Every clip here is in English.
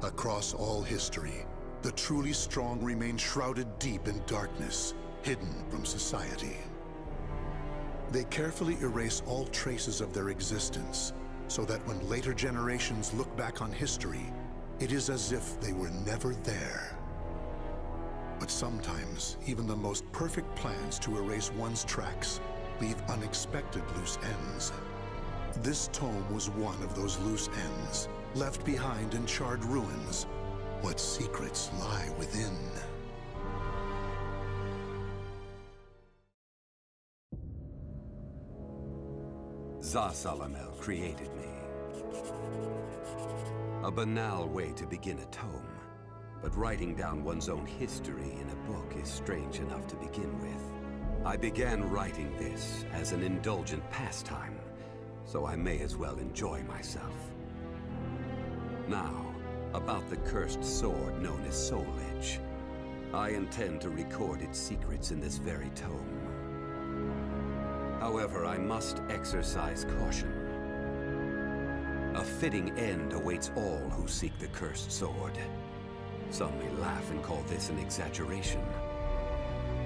Across all history, the truly strong remain shrouded deep in darkness, hidden from society. They carefully erase all traces of their existence, so that when later generations look back on history, it is as if they were never there. But sometimes, even the most perfect plans to erase one's tracks leave unexpected loose ends. This tome was one of those loose ends, left behind in charred ruins. What secrets lie within? Zasalamel created me. A banal way to begin a tome, but writing down one's own history in a book is strange enough to begin with. I began writing this as an indulgent pastime, so I may as well enjoy myself. Now, about the cursed sword known as Soul Edge. I intend to record its secrets in this very tome. However, I must exercise caution. A fitting end awaits all who seek the cursed sword. Some may laugh and call this an exaggeration.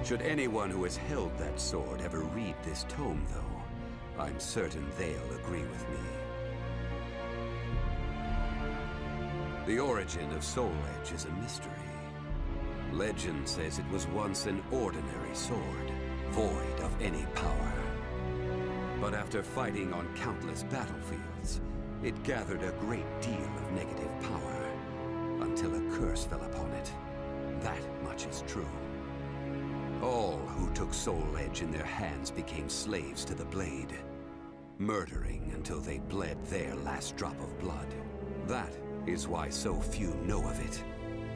Should anyone who has held that sword ever read this tome, though, I'm certain they'll agree with me. The origin of Soul Edge is a mystery. Legend says it was once an ordinary sword, void of any power. But after fighting on countless battlefields, it gathered a great deal of negative power, until a curse fell upon it. That much is true. All who took Soul Edge in their hands became slaves to the blade, murdering until they bled their last drop of blood. That is why so few know of it,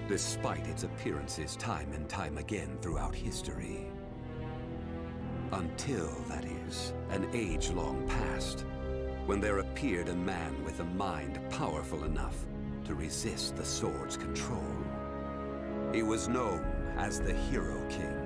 despite its appearances time and time again throughout history. Until, that is, an age-long past, when there appeared a man with a mind powerful enough to resist the sword's control. He was known as the Hero King.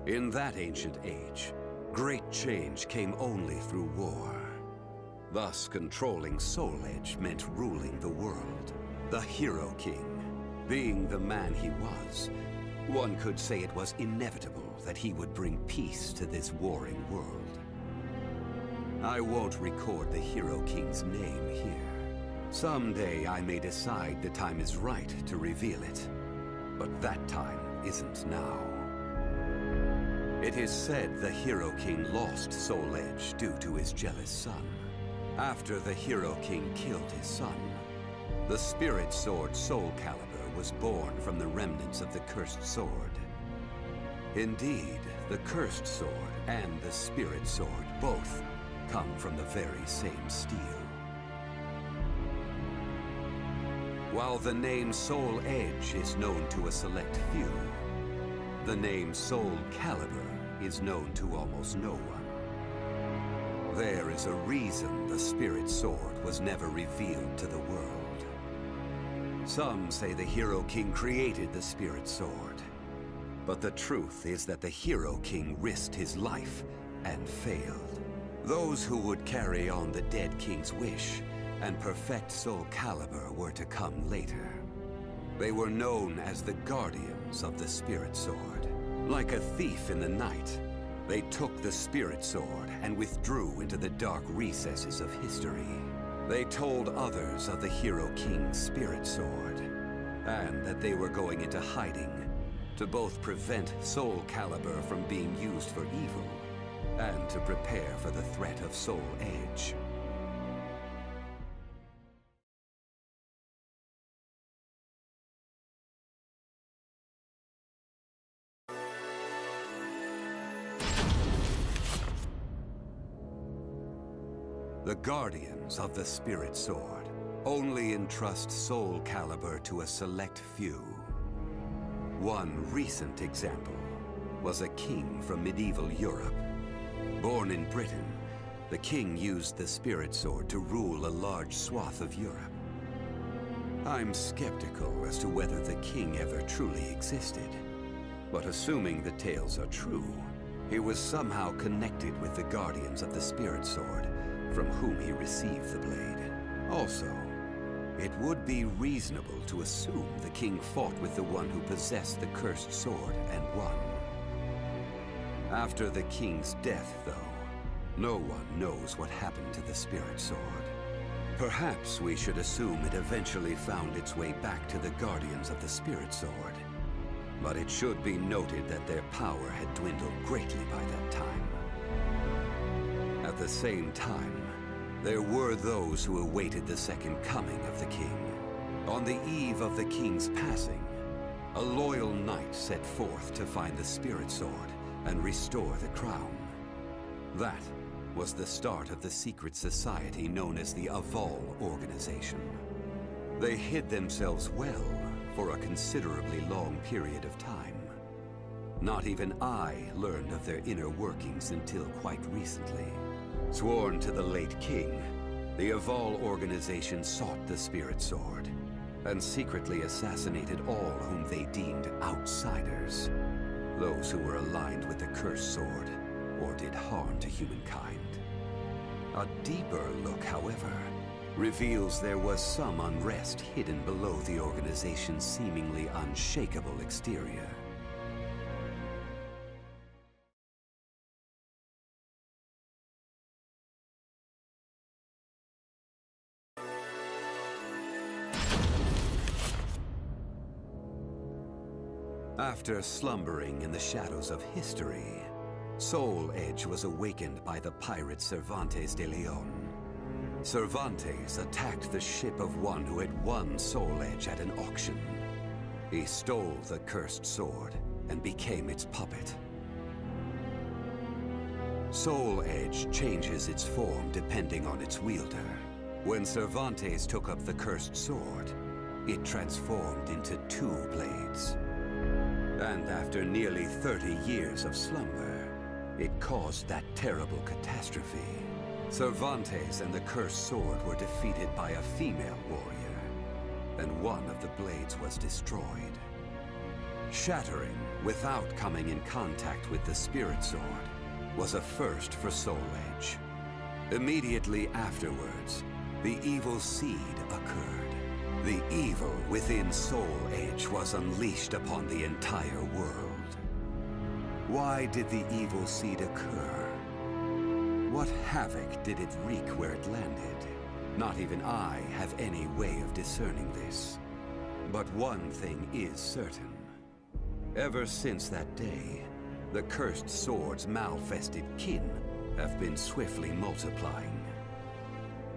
In that ancient age, great change came only through war. Thus, controlling Soul Edge meant ruling the world. The Hero King, being the man he was, one could say it was inevitable that he would bring peace to this warring world. I won't record the Hero King's name here. Someday I may decide the time is right to reveal it, but that time isn't now. It is said the Hero King lost Soul Edge due to his jealous son. After the Hero King killed his son, the spirit sword SOULCALIBUR was born from the remnants of the cursed sword. Indeed, the cursed sword and the spirit sword both come from the very same steel. While the name Soul Edge is known to a select few, the name SOULCALIBUR is known to almost no one. There is a reason the spirit sword was never revealed to the world. Some say the Hero King created the spirit sword, but the truth is that the Hero King risked his life and failed. Those who would carry on the dead king's wish and perfect SOULCALIBUR were to come later. They were known as the guardians of the spirit sword. Like a thief in the night, they took the spirit sword and withdrew into the dark recesses of history. They told others of the Hero King's spirit sword, and that they were going into hiding to both prevent SOULCALIBUR from being used for evil, and to prepare for the threat of Soul Edge. The guardians of the spirit sword only entrust SOULCALIBUR to a select few. One recent example was a king from medieval Europe. Born in Britain, the king used the spirit sword to rule a large swath of Europe. I'm skeptical as to whether the king ever truly existed. But assuming the tales are true, he was somehow connected with the guardians of the Spirit Sword, from whom he received the blade. Also, it would be reasonable to assume the king fought with the one who possessed the cursed sword and won. After the king's death, though, no one knows what happened to the Spirit Sword. Perhaps we should assume it eventually found its way back to the guardians of the Spirit Sword. But it should be noted that their power had dwindled greatly by that time. At the same time, there were those who awaited the second coming of the king. On the eve of the king's passing, a loyal knight set forth to find the Spirit Sword and restore the crown. That was the start of the secret society known as the Aval Organization. They hid themselves well for a considerably long period of time. Not even I learned of their inner workings until quite recently. Sworn to the late king, the Aval Organization sought the Spirit Sword and secretly assassinated all whom they deemed outsiders, those who were aligned with the Cursed Sword or did harm to humankind. A deeper look, however, reveals there was some unrest hidden below the organization's seemingly unshakable exterior. After slumbering in the shadows of history, Soul Edge was awakened by the pirate Cervantes de Leon. Cervantes attacked the ship of one who had won Soul Edge at an auction. He stole the cursed sword and became its puppet. Soul Edge changes its form depending on its wielder. When Cervantes took up the cursed sword, it transformed into 2 blades. And after nearly 30 years of slumber, it caused that terrible catastrophe. Cervantes and the cursed sword were defeated by a female warrior, and one of the blades was destroyed. Shattering without coming in contact with the Spirit Sword was a first for Soul Edge. Immediately afterwards, the evil seed occurred. The evil within Soul Edge was unleashed upon the entire world. Why did the evil seed occur? What havoc did it wreak where it landed? Not even I have any way of discerning this. But one thing is certain. Ever since that day, the cursed sword's malfested kin have been swiftly multiplying.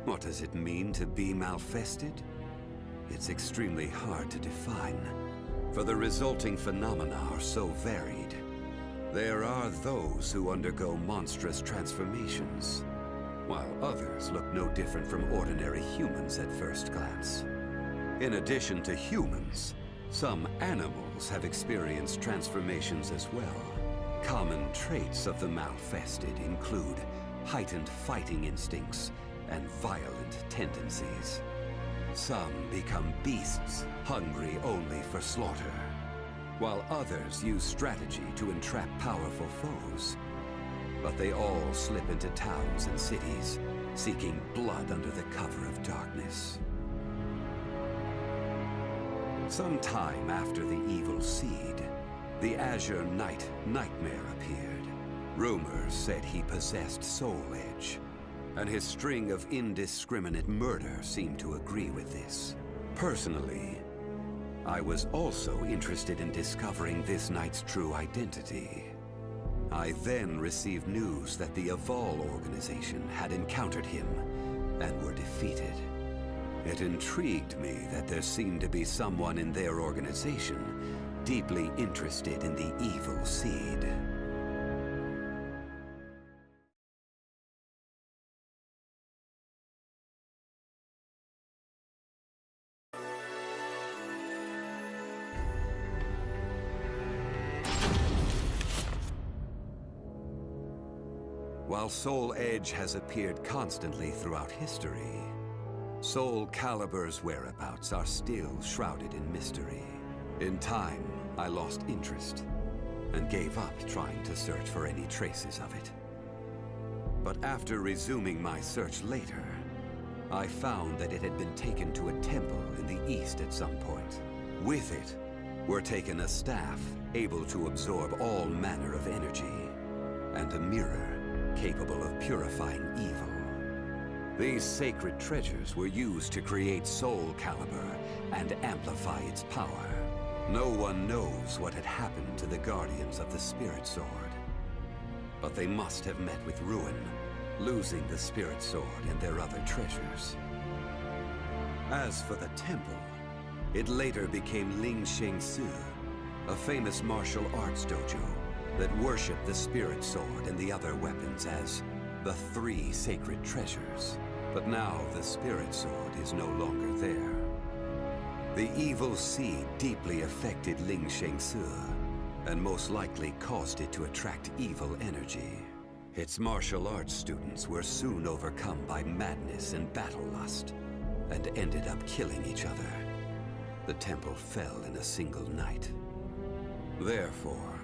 What does it mean to be malfested? It's extremely hard to define, for the resulting phenomena are so varied. There are those who undergo monstrous transformations, while others look no different from ordinary humans at first glance. In addition to humans, some animals have experienced transformations as well. Common traits of the malfested include heightened fighting instincts and violent tendencies. Some become beasts, hungry only for slaughter, while others use strategy to entrap powerful foes. But they all slip into towns and cities, seeking blood under the cover of darkness. Some time after the evil seed, the Azure Knight Nightmare appeared. Rumors said he possessed Soul Edge, and his string of indiscriminate murder seemed to agree with this. Personally, I was also interested in discovering this knight's true identity. I then received news that the Aval Organization had encountered him and were defeated. It intrigued me that there seemed to be someone in their organization deeply interested in the evil seed. While Soul Edge has appeared constantly throughout history, SOULCALIBUR's whereabouts are still shrouded in mystery. In time, I lost interest and gave up trying to search for any traces of it. But after resuming my search later, I found that it had been taken to a temple in the east at some point. With it were taken a staff able to absorb all manner of energy, and a mirror capable of purifying evil. These sacred treasures were used to create SOULCALIBUR and amplify its power. No one knows what had happened to the Guardians of the Spirit Sword, but they must have met with ruin, losing the Spirit Sword and their other treasures. As for the temple, it later became Ling Sheng Su, a famous martial arts dojo that worshipped the Spirit Sword and the other weapons as the three sacred treasures. But now the Spirit Sword is no longer there. The evil seed deeply affected Ling Sheng Su, and most likely caused it to attract evil energy. Its martial arts students were soon overcome by madness and battle lust, and ended up killing each other. The temple fell in a single night. Therefore,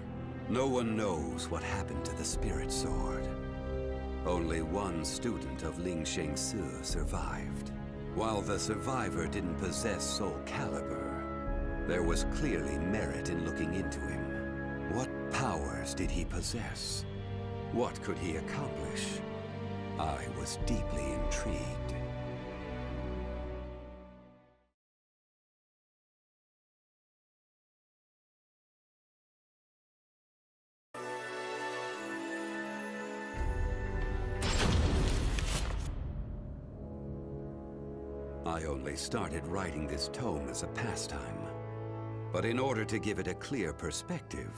no one knows what happened to the Spirit Sword. Only one student of Ling Sheng Su survived. While the survivor didn't possess SOULCALIBUR, there was clearly merit in looking into him. What powers did he possess? What could he accomplish? I was deeply intrigued. I only started writing this tome as a pastime, but in order to give it a clear perspective,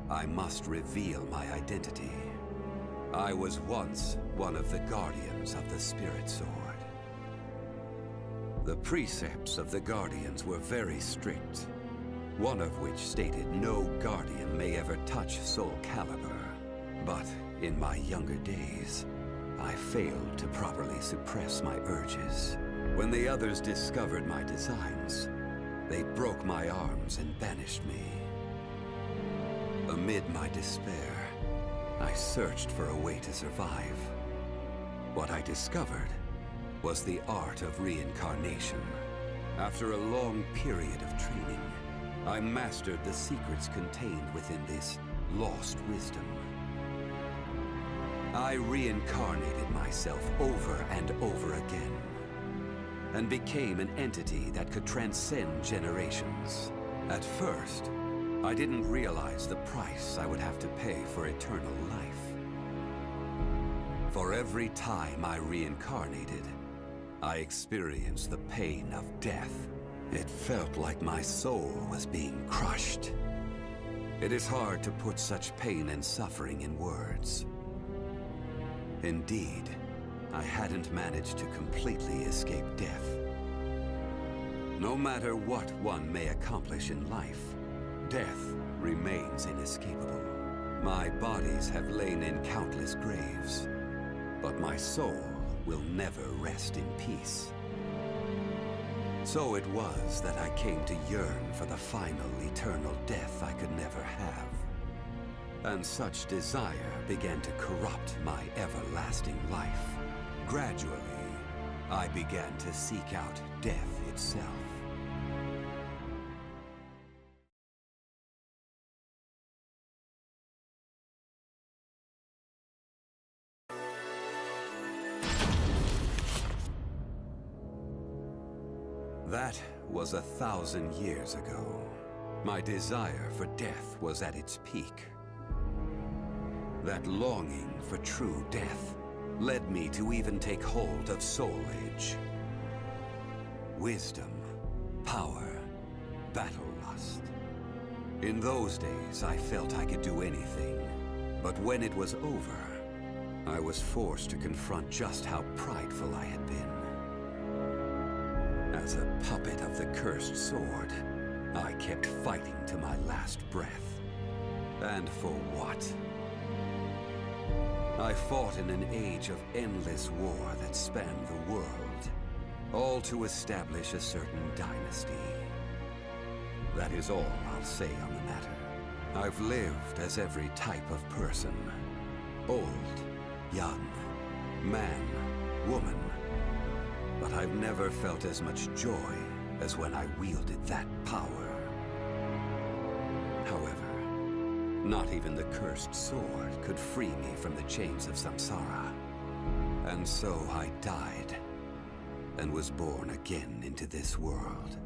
I must reveal my identity. I was once one of the Guardians of the Spirit Sword. The precepts of the Guardians were very strict, one of which stated no Guardian may ever touch SOULCALIBUR. But in my younger days, I failed to properly suppress my urges. When the others discovered my designs, they broke my arms and banished me. Amid my despair, I searched for a way to survive. What I discovered was the art of reincarnation. After a long period of training, I mastered the secrets contained within this lost wisdom. I reincarnated myself over and over again, and became an entity that could transcend generations. At first, I didn't realize the price I would have to pay for eternal life. For every time I reincarnated, I experienced the pain of death. It felt like my soul was being crushed. It is hard to put such pain and suffering in words. Indeed, I hadn't managed to completely escape death. No matter what one may accomplish in life, death remains inescapable. My bodies have lain in countless graves, but my soul will never rest in peace. So it was that I came to yearn for the final eternal death I could never have. And such desire began to corrupt my everlasting life. Gradually, I began to seek out death itself. That was 1,000 years ago. My desire for death was at its peak. That longing for true death led me to even take hold of Soul Edge. Wisdom, power, battle lust. In those days, I felt I could do anything. But when it was over, I was forced to confront just how prideful I had been. As a puppet of the cursed sword, I kept fighting to my last breath. And for what? I fought in an age of endless war that spanned the world. all to establish a certain dynasty. That is all I'll say on the matter. I've lived as every type of person. Old, young, man, woman. But I've never felt as much joy as when I wielded that power. However, not even the cursed sword could free me from the chains of samsara. And so I died, and was born again into this world.